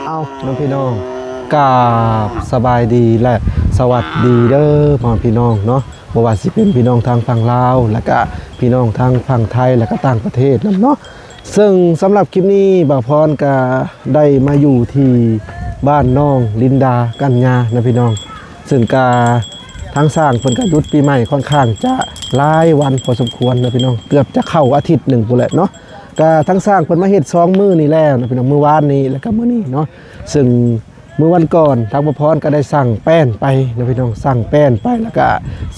เอาน้องพี่น้องกราบสบายดีและสวัสดีเด้อพ่อพี่น้องเนาะบ่ว่าสิเป็นพี่น้องทางฝั่งลาวแล้วก็พี่น้องทางฝั่งไทยแล้วก็ต่างประเทศนำเนาะซึ่งสำหรับคลิปนี้บ่าวพรก็ได้มาอยู่ที่บ้านน้องลินดากัญญานะพี่น้องซึ่งกาทางสร้างเพิ่นก็หยุดปีใหม่ค่อนข้างจะหลายวันพอสมควรนะพี่น้องเกือบจะเข้าอาทิตย์หนึ่งพุ่นแหละเนาะก็ทั้งสร้างเพิ่นมาเฮ็ด2มื้อนี้แล้วนะพี่น้องมื้อวานนี้แล้วก็มื้อนี้เนาะซึ่งมื้อวันก่อนทางบ่พรก็ได้สั่งแป้นไปนะพี่น้องสั่งแป้นไปแล้วก็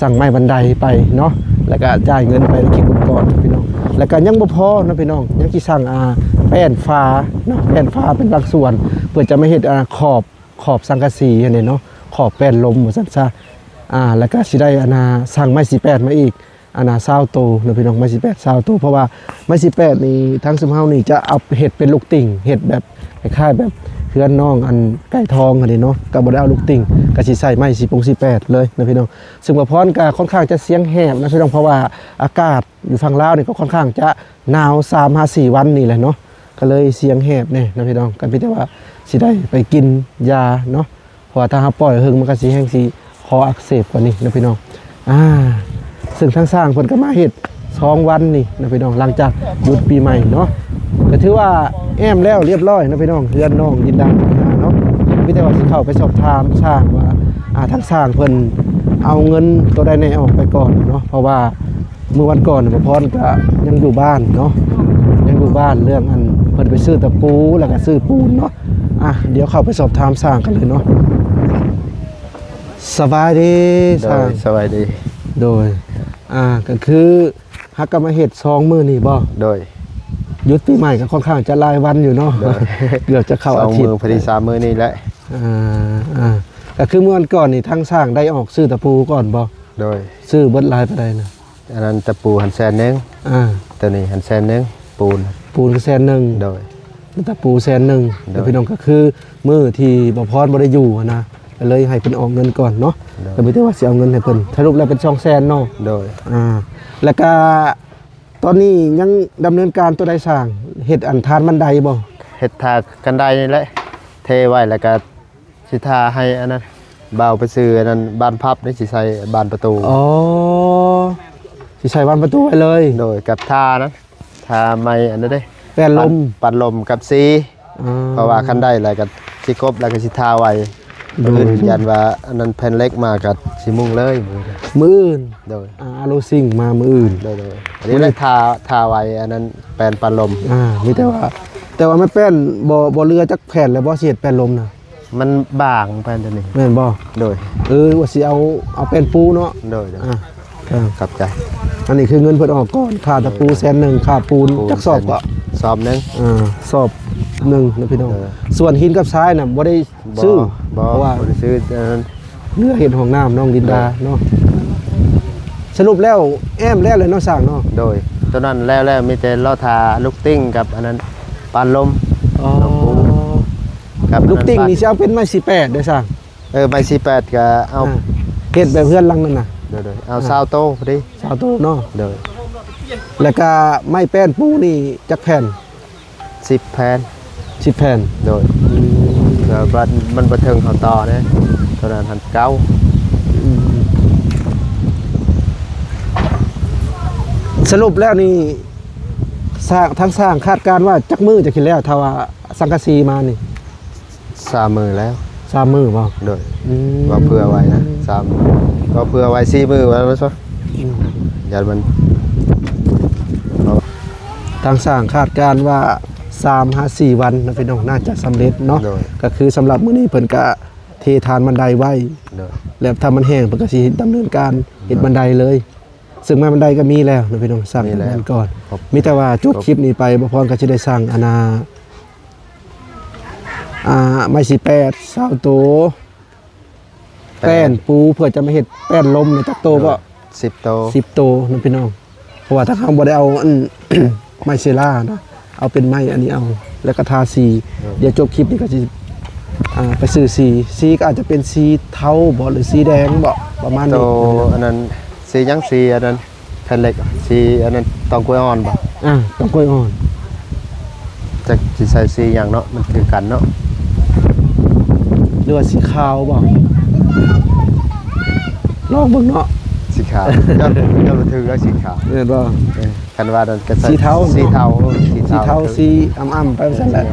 สั่งไม้บันไดไปเนาะแล้วก็จ่ายเงินไปคิดเงินก่อนนะพี่น้องแล้วก็ยังบ่พอนะพี่น้องยังสิสั่งแป้นฟ้าเนาะแป้นฟ้าเป็นบางส่วนเพื่อจะมาเฮ็ดขอบสังกะสีอันนี้เนาะขอบแป้นลมว่าซั่นซะแล้วก็สิได้สั่งไม้48มาอีก20โตนะพี่น้องไม้18 20โตเพราะว่าไม้18นี่ทั้งซุมเฮานี่จะเอาเฮ็ดเป็นลูกติ่งเฮ็ดแบบคล้ายๆแบบเพื่อนน้องอันใกล้ทองอันนี้เนาะก็บ่ได้เอาลูกติ่งก็สิใส่ไม้18เลยนะพี่น้องซึ่งว่าพรก็ค่อนข้างจะเสียงแหบนะพี่น้องเพราะว่าอากาศอยู่ฝั่งลาวนี่ก็ค่อนข้างจะหนาว3-4วันนี่แหละเนาะก็เลยเสียงแหบนี่นะพี่น้องกันพี่แต่ว่าสิได้ไปกินยาเนาะเพราะว่าถ้าเฮาปล่อยหึงมันก็สิแห้งสิคออักเสบกว่านี้นะพี่น้องซึ่งทางสร้างเพิ่นก็มาเฮ็ด2วันนี่นะพี่น้องหลังจากหยุดปีใหม่เนาะก็ถือว่าแอมแล้วเรียบร้อยนะพี่น้องเฮือนน้องยินดาเนาะพี่แต่ว่าสิเข้าไปสอบถามสร้างว่าทางสร้างเพิ่นเอาเงินตัวใดแน่ออกไปก่อนเนาะเพราะว่าเมื่อวันก่อนบ่พรก็ยังอยู่บ้านเนาะยังอยู่บ้านเรื่องอันเพิ่นไปซื้อตะปูแล้วก็ซื้อปูนเนาะเดี๋ยวเข้าไปสอบถามสร้างกันเลยเนาะสบายดีสบายดีโดยก็คือฮักก็มาเฮ็ด2มื้อนี่บ่โดยหยุดปีใหม่ก็ค่อนข้างจะหลายวันอยู่เนาะเกือบจะเข้าอาทิตย์2มื้อพอดี3มื้อนี่แหละก็คือเมื่อวันก่อนนี่ทั้งสร้างได้ออกซื้อตะปูก่อนบ่โดยซื้อเบิดหลายปานใดนะอันนั้นตะปูหันแสนนึงตัวนี้หันแสนนึงปูนก็แสนนึงโดยตะปูแสนนึงแล้วพี่น้องก็คือมื้อที่บ่พรบ่ได้อยู่นะก็เลยให้เพิ่นออกเงินก่อนเนาะก็ไม่ได้ว่าสิเอาเงินให้เพิ่นสรุปแล้วเป็น200,000เนาะโดยแล้วก็ตอนนี้ยังดำเนินการตัวใดสร้างเฮ็ดอันทานบันไดบ่เฮ็ดทากันไดนี่แหละเทไว้แล้วก็สิทาให้อันนั้นบ่าวไปซื้ออันนั้นบานพับนี่สิใส่บานประตูสิใส่บานประตูไว้เลยโดยกับทานะทาไม้อันนั้นเด้แป้นลมปัดลมกับสีเพราะว่าคันได้แล้วก็สิกบแล้วก็สิทาไว้ยันว่าอันนั้นแผ่นเล็กมากับสิมุ่งเลยมื้ออื่นโดยโลซิ่งมามื้ออื่นโดยอันนี้ได้ทาไว้อันนั้นแป้นปัดลมมีแต่ว่าไม่แป้นบ่เรือจักแผ่นแล้วบ่สิเฮ็ดแป้นลมน่ะมันบางแป้นตัวนี้แม่นบ่โดยว่าสิเอาแป้นปูเนาะโดยครับใจอันนี้คือเงินเพิ่นออกก่อนค่าตะปู100,000ค่าปูนจักสอบก็สอบนึงสอบ1นะพี่น้องส่วนหินกับทรายน่ะบ่ได้ซื้อเพราะว่าบ่ได้ซื้อเรือเห็นห้องน้ำน้องดินดาเนาะสรุปแล้วแอมแล้วเลยเนาะสร้างเนาะโดยตอนนั้นแล้วมีแต่ล้อทาลูกติ้งกับอันนั้นปานลมกับลูกติ้งนี่สิเอาเป็นไม้18ได้สร้างไม้18ก็เอาเฮ็ดแบบเพื่อนหลังนั่นน่ะโดยเอา20โตพอดี20โตเนาะโดยแล้วก็ไม้แป้นปูนี่จักแผ่น10แผ่น10แผ่นโดยแล้วมันบ่ถึงเขาต่อนะตอนนั้นหันเก้าสรุปแล้วนี่สร้างคาดการว่าจักมือจะคิดแล้วถ้าว่าสังกะสีมานี่3มื้อแล้ว3มื้อบ่โดยว่าเพื่อไว้นะ3ก็เพื่อไว้4มื้อไว้ซะยันมันทางสร้างคาดการว่า3-4 วันนะพี่น้องน่าจะสำเร็จเนาะก็คือสำหรับมื้อนี้เพิ่นก็เททานบันไดไว้แล้วถ้ามันแห้งเพิ่นก็สิดำเนินการเฮ็ดบันไดเลยซึ่งไม้บันไดก็มีแล้วนะพี่น้องสั่งกันก่อนมีแต่ว่าจุดคลิปนี้ไปบ่พรก็สิได้สั่งไม้18 20โตแป้นปูเพื่อจะมาเฮ็ดแป้นลมในจักโตก็10โต10โตนะพี่น้องเพราะว่าถ้าเฮาบ่ได้เอาไม้เซล่านะเอาเป็นไม้อันนี้เอาแล้วก็ทาสีเดี๋ยวจบคลิปนี้ก็จะไปซื้อสีก็อาจจะเป็นสีเทาบ่หรือสีแดงบ่ประมาณนี้อันนั้นสียังสีอันนั้นแผ่นเล็กสีอันนั้นตองกล้วยอ่อนบ่ตองกล้วยอ่อน จะใส่สีอย่างเนาะมันคือกันเนาะ หรือว่าสีขาวบ่ลองเบิ่งเนาะ สีขาวเจ้าบันทึกแล้วสีขาว เห็นบ่ คันว่านั่นก็ใส่ สีเทา สีเทา สีเทาสีอ่ำๆไปซั่นแหละ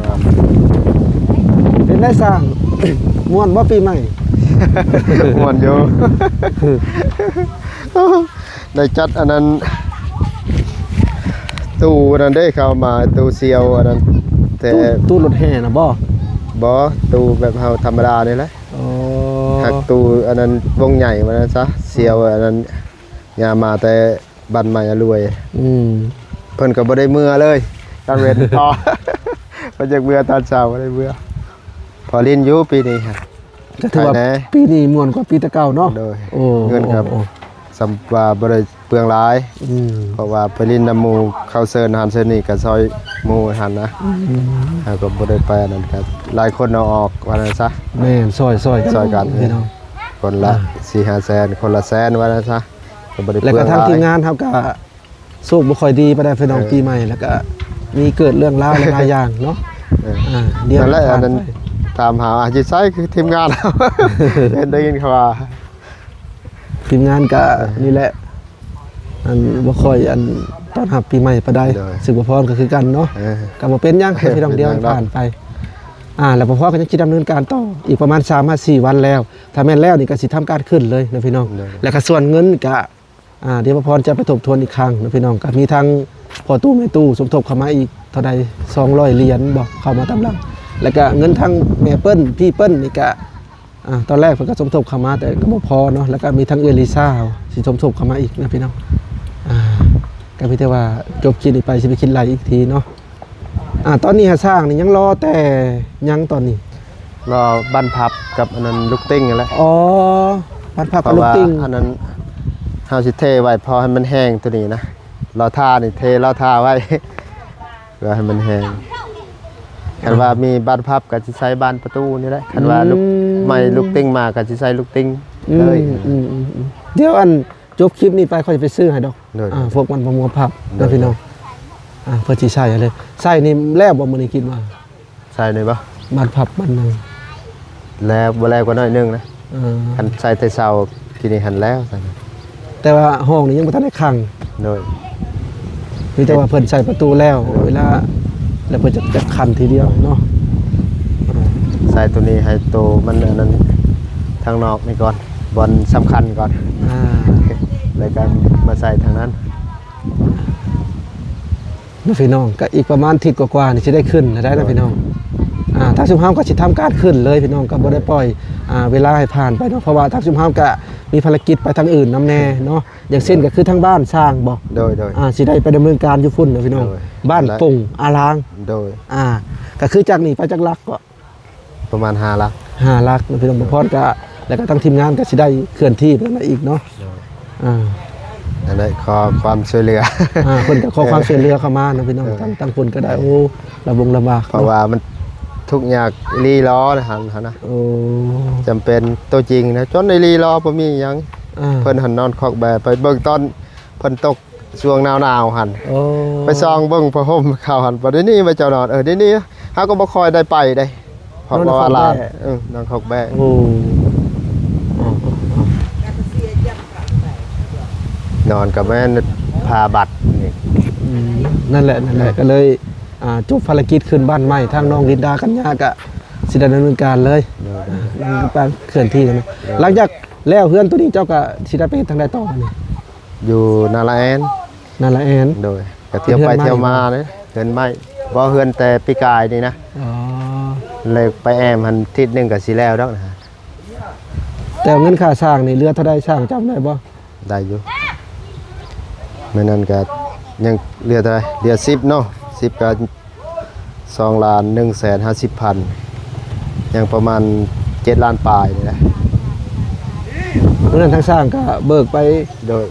เป็นได้สร้าง ม่วนบ่ปีใหม่ ม่วนอยู่ ได้จัดอันนั้นตู้อันนั้นได้เข้ามาตู้เซียวอันนั้นแต่ ตู้รถแห่น่ะบ่ บ่ตู้แบบเฮาธรรมดานี่แหละ อ๋อ หักตู้อันนั้นวงใหญ่มานั้นซะเซียวอันนั้นยามาแต่บ้านใหม่อรวย เพิ่นก็บ่ได้เมื่อเลยตอนเว้นพอ เพิ่นจักเมื่อตอนเช้าบ่ได้เมื่อพอลินอยู่ปีนี้ครับ ก็ถือว่าปีนี้ม่วนกว่าปีตะเก่าเนาะ โดย โอ้ เงินครับสำว่าบ่ได้เปลืองหลาย เพราะว่าไปลินน้ำหมู่เข้าเซินหันเซินนี่ก็ซอยหมู่หันนะแล้วก็บ่ได้ไปอันนั้นครับหลายคนเอาออกว่านั้นซะ แม่นซอยกัน ซอยกัน พี่น้อง คนละ 4-5 แสนคนละแสนว่านั้นซะก็บ่ได้ แล้ว เปลื ก็ องห ทาง ลาย ทีมงานเฮาก็สู้บ่ค่อยดีไปได้พี่น้องปีใหม่แล้วก็มีเกิดเรื่องราวหลายๆอย่างเนาะ เออ เดี๋ยว นั่นแหละ ผ่า อันนั้น ไป ตามหาอาชีพไซคือทีมงาน เห็นได้ยินเขาว่า ทีมงานก็นี่แหละอันบ่ค่อยอันต้อนรับปีใหม่ปานใดสึกบ่พรก็คือกันเนาะ เออ ก็บ่เป็นหยังให้พี่น้องเดียว เป็นหยัง ผ่านไปแล้วบ่พอก็ยังสิดำเนินการต่ออีกประมาณ 3-4 วันแล้ว ถ้าแม่นแล้วนี่ก็สิทำการขึ้นเลยนะพี่น้อง แล้วก็ส่วนเงินก็เดี๋ยวบ่พรจะไปทบทวนอีกครั้งนะพี่น้องก็มีทางพ่อตู้แม่ตู้สมทบเข้ามาอีกเท่าใด200เหรียญบ่เข้ามาตำหลังแล้วก็เงินทางแม่เปิ้ลพี่เปิ้ลนี่ก็ตอนแรกเพิ่นก็สมทบเข้ามาแต่ก็บ่พอเนาะแล้วก็มีทางเอลิซ่าสิสมทบเข้ามาอีกนะพี่น้องก็มีแต่ว่าจบคลิปนี้ไปสิไปคิดรายอีกทีเนาะตอนนี้หาสร้างนี่ยังรอแต่ยังตอนนี้ รอบ้านพับกับอันนั้นลูกติ้งนั่นแหละ อ๋อบ้านพัก เพ กับ ราะ ลูก ว่า ติ้ง อันนั้นเฮาสิเทไว้พอให้มันแห้งตัวนี้นะรอท่านี่เทรอท่าไว้ เพื่อให้มันแห้งคันว่ามีบ้านพับก็สิใช้บ้านประตูนี่แหละคันว่าลูกไม่ลูกติ้งมาก็สิใช้ลูกติ้งเลย เดี๋ยวอันจบคลิปนี้ไปเขาจะไปซื้อให้ดอก โดย พวกมันประมวลพับ โด นะ ย พี่น้องเพื่อที่ใส่เลยใส่นี่แล้วบ่มื้อนี้กินว่า ใส่ได้บ่ บ้านพับบ้านนึง แล้วบ่แล้วกว่าน้อยนึงนะ เออ คันใส่แต่เช้าทีนี้หันแล้วใส่ แต่ว่าห้องนี้ยังบ่ทันได้ขัง โดย มีแต่ว่าเพิ่นใส่ประตูแล้วเวลาแล้วเพิ่นจะขันทีเดียวเนาะ ใส่ตัวนี้ให้โตมันอันนั้นทางนอกนี่ก่อนบอลสำคัญก่อน แล้วก็มาใส่ทางนั้น นะพี่น้องก็อีกประมาณอาทิศกว่าๆนี่สิได้ขึ้นได้นะพี่น้องทางชุมเฮาก็สิทำการขึ้นเลยพี่น้องก็บ่ได้ปล่อยเวลาให้ผ่านไปเนาะเพราะว่าทางชุมเฮาก็มีภารกิจไปทางอื่นนำแน่เนาะอย่างเช่นก็คือทางบ้านสร้างบ่ โดย สิได้ไปดำเนินการอยู่พุ่นนะพี่น้อง โดย บ้านปุ่งอาราง โดย ก็คือจากนี้ไปจากลักก็ ประมาณ5ลัก 5ลักนะพี่น้องบ่พอดก็แล้วก็ทางทีมงานก็สิได้เคลื่อนที่ไปนั่นอีกเนาะอันนั้นขอความช่วยเหลือ เพิ่นก็ขอความช่วยเหลือเข้ามานะพี่น้องตั้งคนก็ได้โอ้ระบาก เพราะว่ามันทุกอย่างรีล้อนะหันนะ โอ้ จำเป็นตัวจริงนะจนในรีล้อบ่มีหยังเพิ่นหันนอนคอกแบบไปเบิ่งตอนเพิ่นตกช่วงหนาวๆหัน โอ้ ไปซองเบิ่งผ้าห่มข่าวหันบ่ได้นี่ไปเจ้านอนได้นี่เฮาก็บ่ค่อยได้ไปได้เพราะว่าลานนอนคอกแบะ โอ้ นอนกับแม่พาบัตรนี่ นั่นแหละก็เลยจบภารกิจขึ้นบ้านใหม่ทางน้องลินดากัญญาก็สิได้ดำเนินการเลยการเคลื่อนที่นะหลังจากแล้วเฮือนตัวนี้เจ้าก็สิได้ไปทางใดต่อนี่ อยู่นาลาแอน นั่นละแอน โดยก็เที่ยวไปเที่ยวมาเนี่ยเฮือนไม่บ่เฮือนแต่ปีกายนี่นะ อ๋อ เลยไปแอมหันทิศหนึงก็สิแล้วดอกนะฮะ แต่เงินค่าสร้างนี่เรือเท่าใดสร้างจำได้บ่ ได้อยู่ไม่นั่นก็ยังเหลือเท่าไหร่เหลือ10เนาะ10ก็2,150,000ยังประมาณ7ล้านปลายนี่แหละ เพราะนั้นทางสร้างก็เบิกไป โดย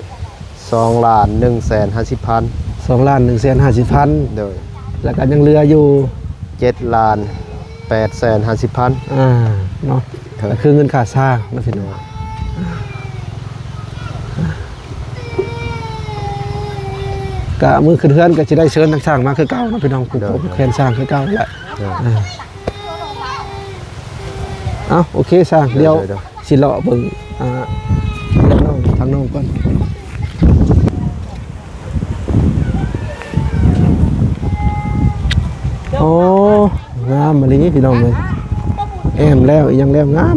2,150,000 2,150,000 โดย แล้วก็ยังเหลืออยู่7,850,000เนาะก็คือเงินค่าสร้างนะพี่น้องก็มือขึ้นเฮือนก็สิได้เชิญทางสร้างมาคือเก่านะพี่น้องผู้แคนสร้างคือเก่าแหละ เอาโอเคสร้างเดี๋ยวสิเลาะเบิ่งเรื่องน้องทางน้องก่อนโอ้งามมะลิพี่น้องเลยแอมแล้วอีกอยังแล้วงาม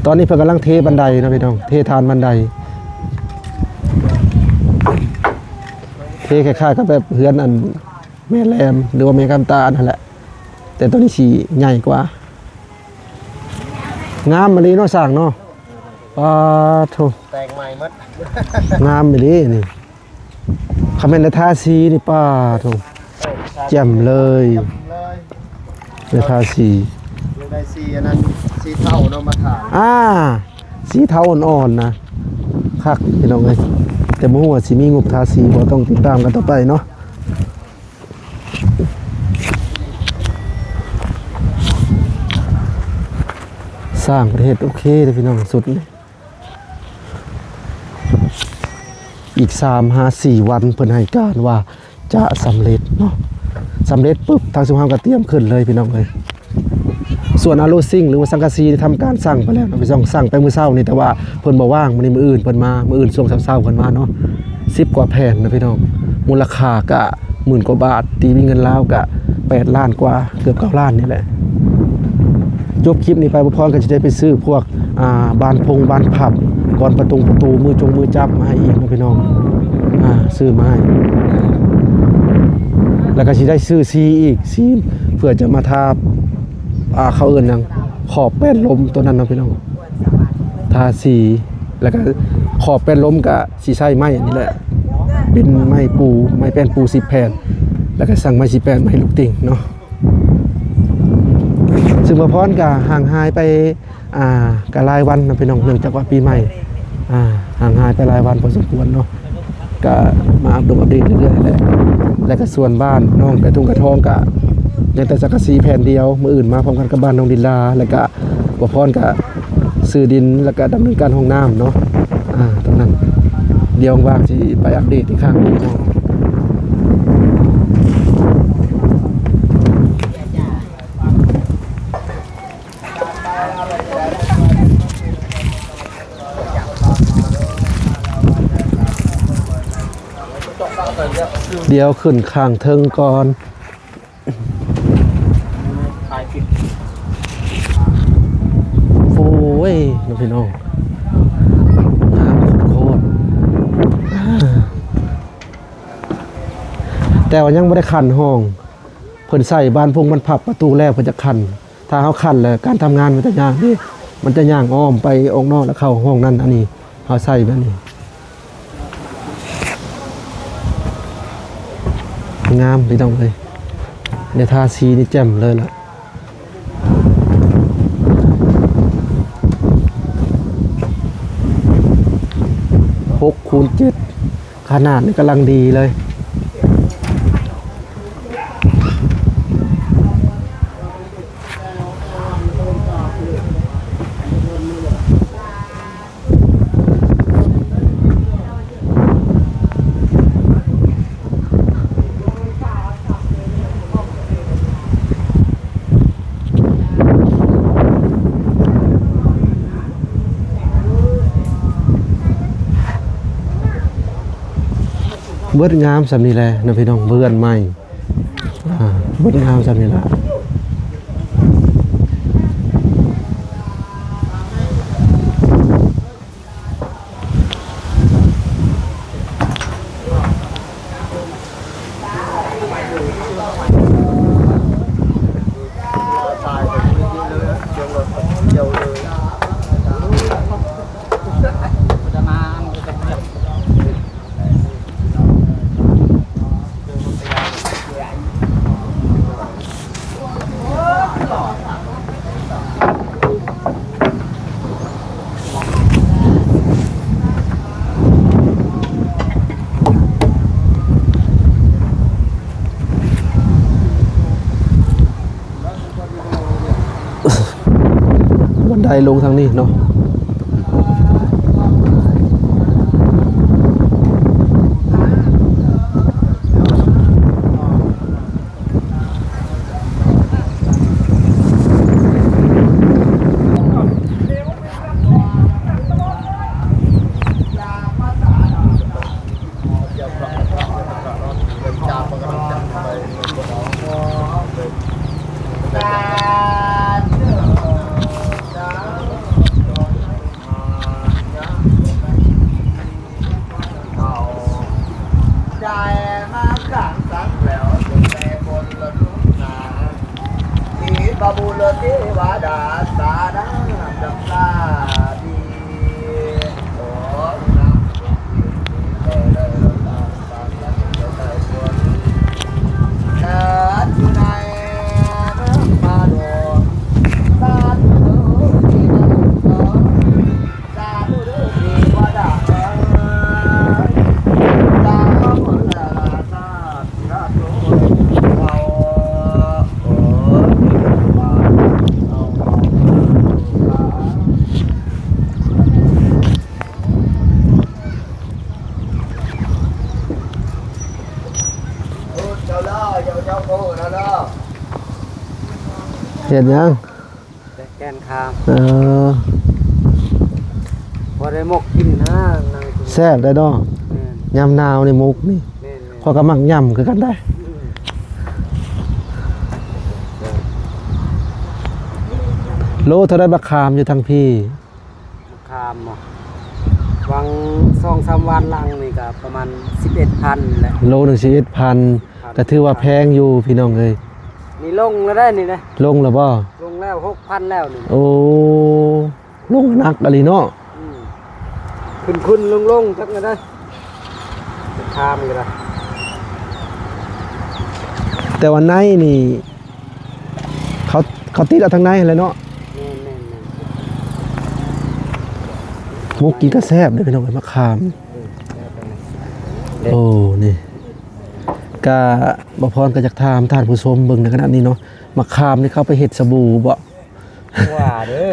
ตอนนี้เพิ่นกำลังเทบันไดนะพี่น้องเททานบันไดเทคล้ายๆกับแบบเฮือนอันแม่แรมหรือว่าแม่กำตานั่นแหละแต่ตัวนี้สีใหญ่กว่างามมะลิเนาะสร้างเนาะโธ่ แต่งใหม่หมด งามมะลินี่คำเป็นทาสีนี่โธ่แจ่มเลย เลย ทาสี อยู่ได้สีอันนั้นสีเทาเนาะมาถาง สีเทาอ่อนๆนะคักพี่น้องเอ้ยแต่บ่ฮู้ว่าสิมีงบทาสีบ่ต้องติดตามกันต่อไปเนาะสร้างประเทศโอเคเลยพี่น้องสุดเลยอีก3-4 วันเพิ่นให้การว่าจะสำเร็จเนาะสำเร็จปุ๊บทางสุพรรณก็เตรียมขึ้นเลยพี่น้องเลยส่วนอาโลซิงหรือว่าสังกะสีทำการสั่งไปแล้วนะพี่น้องสั่งไปมื้อเช้านี่แต่ว่าเพิ่นบ่ว่างมื้อนี้มื้ออื่นเพิ่นมามื้ออื่นช่วงเช้าๆเพิ่นมาเนาะ10 กว่าแผ่นนะพี่น้องมูลค่าก็10,000 กว่าบาทตีเป็นเงินลาวก็8 ล้านกว่าเกือบ9 ล้านนี่แหละจบคลิปนี้ไปบ่พรก็จะได้ไปซื้อพวกบานพงบานผับก่อนประตูมือจับมาให้อีกนะพี่น้องซื้อมาให้แล้วก็สิได้ซื้อซีอีกซีเพื่อจะมาทาเขาเอิ้นหยังขอบแป้นลมตัวนั้นเนาะพี่น้องทาสีแล้วก็ขอบแป้นลมก็สิใช้ไม้อันนี้แหละเป็นไม้ปูไม้แป้นปู10 แผ่นแล้วก็สั่งไม้10 แผ่นมาให้ลูกติ่งเนาะซึ่งบ่พรก็ห่างหายไปก็หลายวันนะพี่น้องเนื่องจากว่าปีใหม่ห่างหายไปหลายวันพอสมควรเนาะก็มาอัปเดตเรื่อยๆแหละแล้วก็ส่วนบ้านน้องกระทุ่งกระทองก็ยังแต่สังกะสีแผ่นเดียวมื้ออื่นมาพร้อมกันกับบ้านน้องดินลาแล้วก็บ่พรก็ซื้อดินแล้วก็ดำเนินการห้องน้ำเนาะตรงนั้นเดี๋ยวว่างสิไปอัปเดตอีกครั้งพี่น้องเดี๋ยวขึ้นข้างเทิงก่อนโอ้ยน้องพี่น้องน้ำโคตรแต่ว่ายังไม่ได้ขันห้องเพิ่นใส่บานพงมันผับประตูแรกเพิ่นจะขันถ้าเขาขันแล้วการทำงานมันจะยากนี่มันจะย่างอ้อมไปออกนอกแล้วเข้าห้องนั้นอันนี้เขาใส่แบบนี้งามพี่น้องเลยในทาสีนี่แจ่มเลยล่ะ6x7ขนาดนี่กำลังดีเลยเบิดงามสำนี้แหละนะพี่น้องเบื่อนใหม่เบิดงามสำนี้แหละบันไดลงทางนี้เนาะ บุรเทวดาสาดังดำลาดีโอ้นะได้ตามได้ควรอยู่ในมาโดสาธุที่นั่งสาธุเทวดาเห็นยัง แกนคาม อ พอได้หมกกินนะนางกิน แซ่บได้ดอก แม่น ยำนาวนี่มุกนี่ แม่น ข้อยก็มักยำคือกันได้ โลเท่าได้บักคามอยู่ทางพี่ คามอ่ะวัง2-3วันหลังนี่ก็ประมาณ 11,000แหละ โล1 11,000ก็ถือว่าแพงอยู่พี่น้องเอ้ย นี่ลงแล้วได้นี่นะ ลงแล้วบ่ ลงแล้ว 6,000 แล้วนี่ โอ้ลงหนักอะลีเนาะ อืมขึ้นลงจักก็ได้คามก็ได้ แต่วันไหนนี่เขาติดเอาทางไหนเลยเนาะ แม่น มุกกินก็แซ่บเด้อพี่น้องเอ้ยมะขาม โอ้นี่ก็บ่พรก็อยากถามท่านผู้ชมเบิ่งในขณะนี้เนาะมะขามนี่เขาไปเฮ็ดสบู่บ่ ว่าเด้อ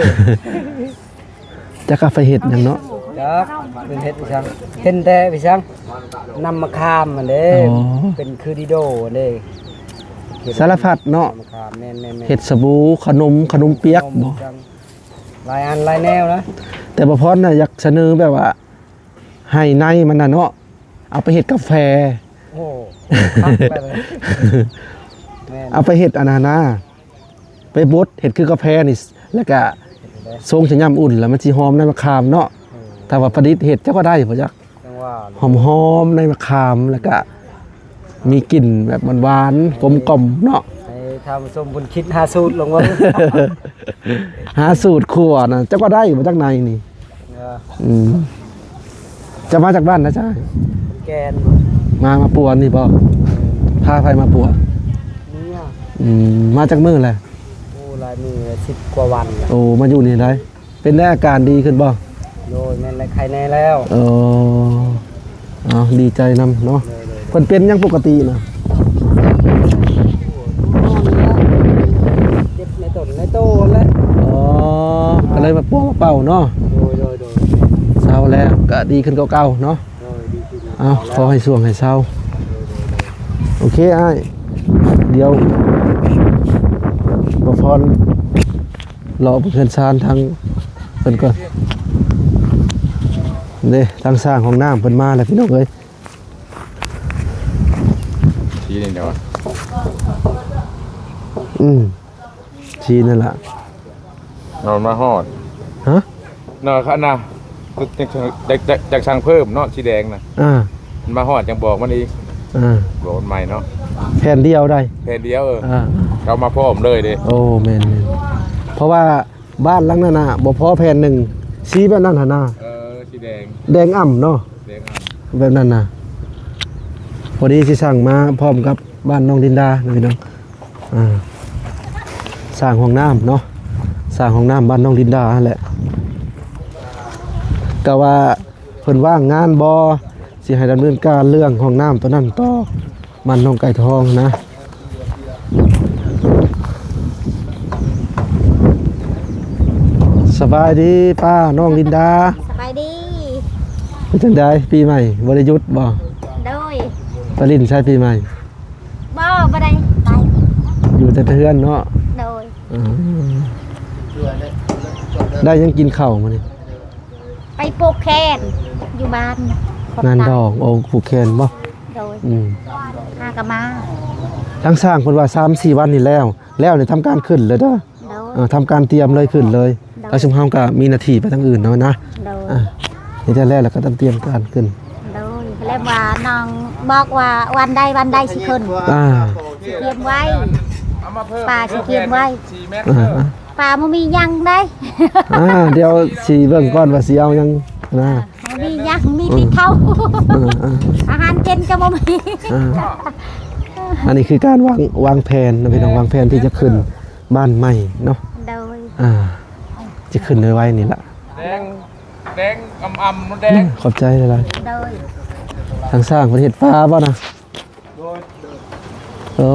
จะกลับไปเฮ็ดหยังเนาะ จักเป็นเฮ็ดพี่ช่างเห็นแต่พี่ช่างนำมาคามมันเด้เป็นคือดิโดเด้ สารพัดเนาะ มะขามแม่นๆๆ เฮ็ดสบู่ขนมเปียกบ่ หลายอันหลายแนวนะ แต่บ่พรน่ะอยากเสนอแบบว่า ให้ในมันน่ะเนาะเอาไปเฮ็ดกาแฟ โอ้คักแบบนี้แม่น เอาไปเฮ็ดอันนั้นนะไปบดเฮ็ดคือกาแฟนี่แล้วก็ทรงชะย่ำอุ่นแล้วมันสิหอมในมะขามเนาะแต่ว่าประดิษฐ์เฮ็ดเจ้าก็ได้บ่จัก จังว่า หอมๆในมะขามแล้วก็มีกลิ่นแบบหวานๆกลมกล่อมเนาะ ให้ทำสมบุญคิดหาสูตรลงว่า หาสูตรครัวนะเจ้าก็ได้มาจากไหนนี่จะมาจากบ้านนะจ๊ะ แกน มาปวนนี่ป่ะพาใครมาปัว เนี่ย มาจากมือแหละ โอ้ลายมือ10 กว่าวันแล้ว โอ้มาอยู่นี่ได้เป็นได้อาการดีขึ้นป่ะ โดยแม่นและใครแน่แล้ว เอาดีใจนำเนาะ เลย เพิ่นเป็นยังปกตินะ เจ็บในต้นในโตแล้ว ก็เลยมาปัวมาเป่าเนาะ โดย เศร้าแล้วก็ดีขึ้นเก่าๆเนาะ โดยดีขึ้น เอาขอให้สวงให้เศร้าโอเคอ้ายเดี๋ยวบ่พรรอเพื่อนซานทางเพิ่นก่อนเด้ทางสร้างของน้ำเพิ่นมาแล้วพี่น้องเอ้ย ชี้นี่เดี๋ยว ชีนั่นล่ะ นอนมาฮอด ฮะ นอนข้างหน้าจากช่างเพิ่มเนาะสีแดงนะ มันมาฮอดยังบอกมันอีกบอกมันใหม่เนาะ แผ่นเดียวได้ แค่เดียวอ่า เขามาพร้อมเลยเด้ โอ้แม่นเพราะว่าบ้านหลังนั้นน่ะบ่พอแผ่นหนึ่งสีแบบนั้นหั่นน่ะ สีแดง แดงอ่ำเนาะ แดง แบบนั้นน่ะพอดีสิสั่งมาพร้อมกับบ้านน้องดินดานะพี่น้องสร้างห้องน้ำเนาะสร้างห้องน้ำบ้านน้องดินดานั่นแหละก็ว่าเพิ่นว่างงานบ่สิให้ดำเนินการเรื่องห้องน้ำตัวนั้นต่อมันน้องไก่ทองนะสบายดีป้าน้องดินดา สบายดี เป็นจังไดปีใหม่บ่ได้หยุดบ่ โดย ปรินใช้ปีใหม่ บ่ได้ไป อยู่แต่เทือนเนาะ โดย ได้ยังกินข้าวมานี่ ไปปลูกแคนอยู่บ้านคน งาน ตย ดอกโอ้ผูกแขนบ่ โดย อืม หากะมา ทั้งสร้างเพิ่นว่า 3-4 วันนี่แล้วนี่ทำการขึ้นเลยเด้อ โดย ทำการเตรียมเลยขึ้นเลยแล้วชุมเฮาก็มีหน้าที่ไปทางอื่นเนาะนะ โดย นี่แต่แรกแล้วก็ต้องเตรียมการขึ้น โดยแล้วว่าน้องบอกว่าวันใดสิขึ้น อ่า สิเตรียมไว้ เอามาเพิ่ม ปลาสิเก็บไว้ 4 เมตร อ่า ปลามันมียังได้ เดี๋ยวสิเบิ่งก่อนว่าสิเอายังนะ มันมียังมีติดเท่า อาหารเจนก็บ่มี อันนี้คือการวางแผนนะพี่น้องวางแผนที่จะขึ้นบ้านใหม่เนาะ โดย จะขึ้นไว้นี่ล่ะ แดงอ่ำๆแดง ขอบใจหลาย โดย ๆทางสร้างประเทศฟ้าบ่นะโอ้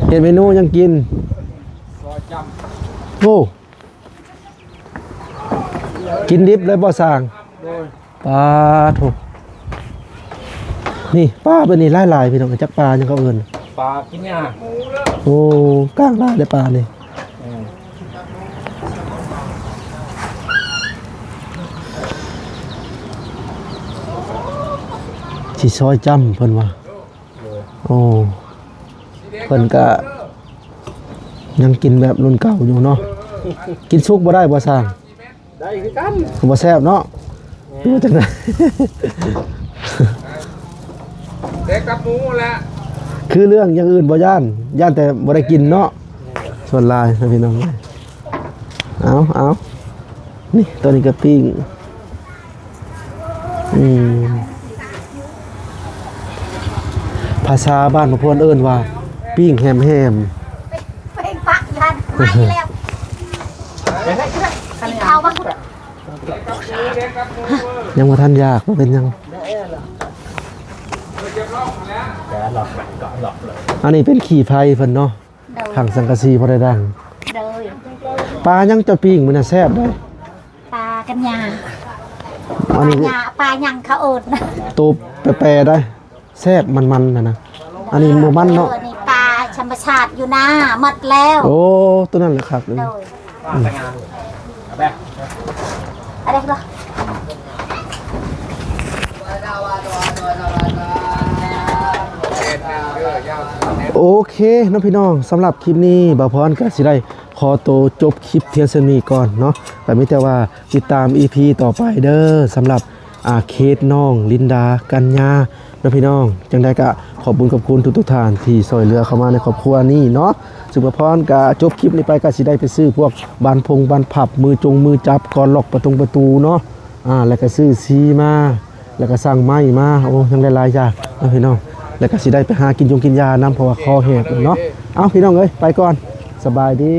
เห็นเมนูยังกินโอ้กินดิบเลยบ่สร้างปลาถูกนี่ปลาเป็นนี่หลายๆพี่น้องจักปลายังเขาเอิ้น ปลากินหญ้า โอ้ก้างหลายได้ปลานี่สิซอยจ้ำเพิ่นว่าโอ้เพิ่นก็ยังกินแบบรุ่นเก่าอยู่เนาะกินสุกบ่ได้บ่สร้าง ได้คือกัน บ่แซ่บเนาะดูจังได๋ แดงกับหมูแหละ คือเรื่องอย่างอื่นบ่ย่านแต่บ่ได้กินเนาะส่วนหลายนะพี่น้องเอานี่ตัวนี้ก็ปิ้งภาษาบ้านพวกเพิ่นเอิ้นว่าปิ้งแฮม เป็นปะยันไม่แล้วกินข้าวบ้าง ยังบ่ทันยากบ่เป็นหยังอันนี้เป็นขี่ไผเพิ่นเนาะถังสังกะสีบ่ได้ดัง โดย ปลายังจะปิ้งมันน่ะแซ่บได้ ปลากันยา อันนี้ ปลายังเขาเอิดนะ ตัวแปรๆได้แซ่บมันๆนะอันนี้บ่มันเนาะ นี่ปลาธรรมชาติอยู่นะหมดแล้ว โอ้ตัวนั้นแหละครับ โดย แต่งงานแบบ อะไรเหรอ โอเคน้องพี่น้องสำหรับคลิปนี้บ่าวพรก็สิได้ขอตัวจบคลิปเพียงเท่านี้ก่อนเนาะแต่ไม่แต่ว่าติดตาม EP ต่อไปเด้อสำหรับเคสน้องลินดากัญญาน้องพี่น้องจังได้ก็ขอบคุณทุกท่านที่ช่วยเหลือเข้ามาในครอบครัวนี้เนาะสุภพรก็จบคลิปนี้ไปก็สิได้ไปซื้อพวกบานผับมือจับก่อนล็อกประตูเนาะแล้วก็ซื้อซีมาแล้วก็สร้างไม้มาโอ้ยังได้หลายอย่างน้องพี่น้องแล้วก็สิได้ไปหากินยาน้ำเพราะว่าคอแหบเนาะเอาพี่น้องเอ้ยไปก่อนสบายดี